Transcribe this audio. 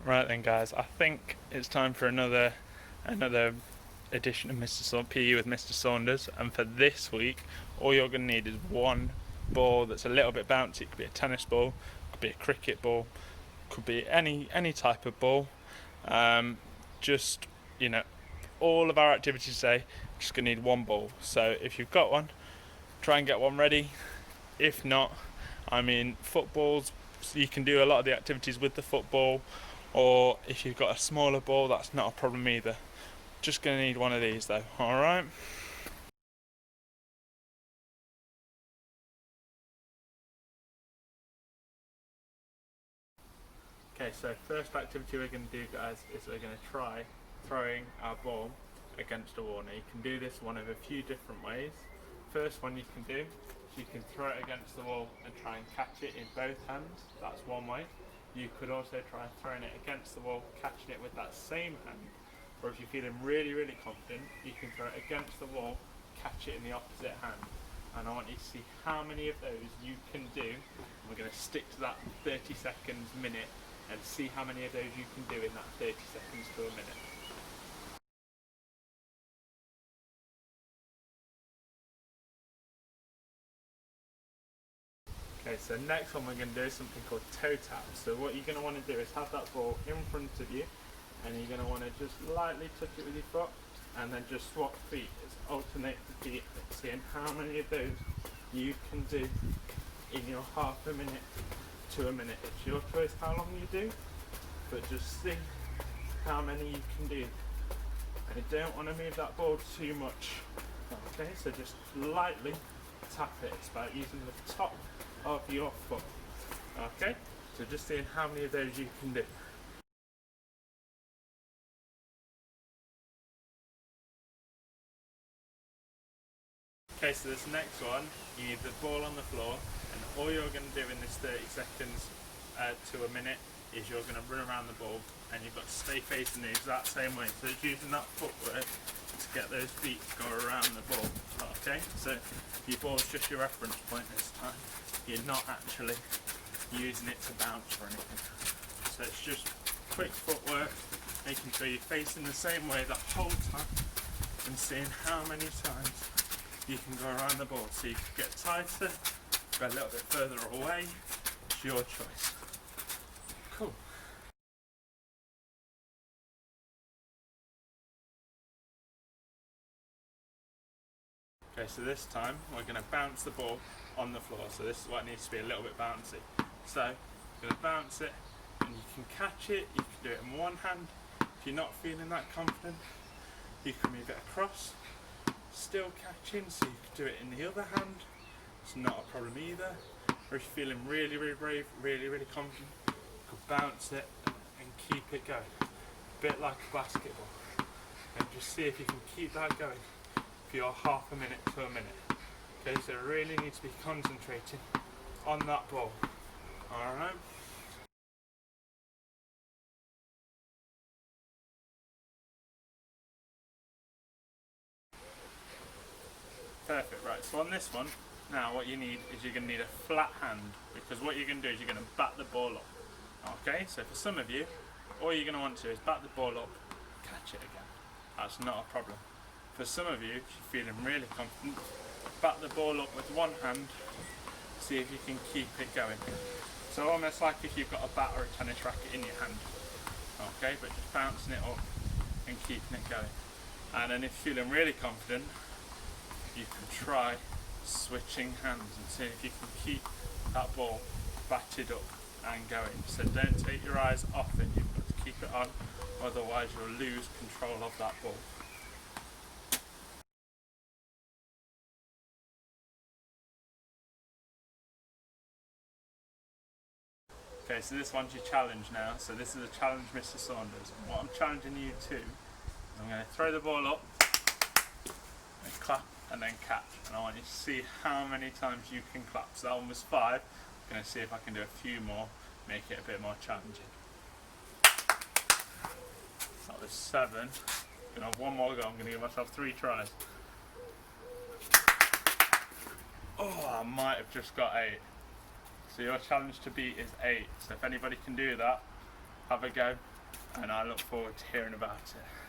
Right then, guys, I think it's time for another edition of PE with Mr. Saunders. And for this week, all you're going to need is one ball that's a little bit bouncy. It could be a tennis ball, could be a cricket ball, could be any type of ball. Just you know, all of our activities today, just going to need one ball. So if you've got one, try and get one ready. If not, footballs, you can do a lot of the activities with the football, or if you've got a smaller ball, that's not a problem either. Just going to need one of these though, alright? Okay, so first activity we're going to do, guys, is we're going to try throwing our ball against a wall. Now you can do this one of a few different ways. First one you can do is you can throw it against the wall and try and catch it in both hands. That's one way. You could also try throwing it against the wall, catching it with that same hand. Or if you're feeling really confident, you can throw it against the wall, catch it in the opposite hand. And I want you to see how many of those you can do. And we're going to stick to that 30 seconds, minute, and see how many of those you can do in that 30 seconds to a minute. Okay, so next one we're going to do is something called toe tap. So what you're going to want to do is have that ball in front of you, and you're going to want to just lightly touch it with your foot, and then just swap feet. It's alternate the feet, seeing how many of those you can do in your half a minute to a minute. It's your choice how long you do, but just see how many you can do. And you don't want to move that ball too much. Okay, so just lightly tap it. It's about using the top of your foot. Okay, so just seeing how many of those you can do. Okay, so this next one, you need the ball on the floor, and all you're going to do in this 30 seconds to a minute is you're going to run around the ball, and you've got to stay facing the exact same way. So it's using that footwork to get those feet to go around the ball. Okay, so your ball's just your reference point this time. You're not actually using it to bounce or anything. So it's just quick footwork, making sure you're facing the same way the whole time, and seeing how many times you can go around the ball. So you can get tighter, go a little bit further away. It's your choice. Cool. Okay, so this time we're going to bounce the ball on the floor. So this is what needs to be a little bit bouncy. So you're going to bounce it, and you can catch it. You can do it in one hand. If you're not feeling that confident, you can move it across, still catching, so you can do it in the other hand. It's not a problem either. Or if you're feeling really brave, really confident, you could bounce it and keep it going. A bit like a basketball. And just see if you can keep that going for your half a minute to a minute. Okay, so really need to be concentrating on that ball. Alright? Perfect, right, so on this one, now what you need is you're going to need a flat hand, because what you're going to do is you're going to bat the ball up. Okay, so for some of you, all you're going to want to do is bat the ball up, catch it again. That's not a problem. For some of you, if you're feeling really confident, bat the ball up with one hand, see if you can keep it going. So almost like if you've got a bat or a tennis racket in your hand. Okay, but just bouncing it up and keeping it going. And then if you're feeling really confident, you can try switching hands and see if you can keep that ball batted up and going. So don't take your eyes off it, you've got to keep it on, otherwise you'll lose control of that ball. Okay, so this one's your challenge now. So this is a challenge, Mr. Saunders. And what I'm challenging you to, I'm going to throw the ball up and clap and then catch. And I want you to see how many times you can clap. So that one was 5. I'm going to see if I can do a few more, make it a bit more challenging. That was 7. I'm going to have one more go. I'm going to give myself 3 tries. Oh, I might have just got 8. So your challenge to beat is 8. So if anybody can do that, have a go. and I look forward to hearing about it.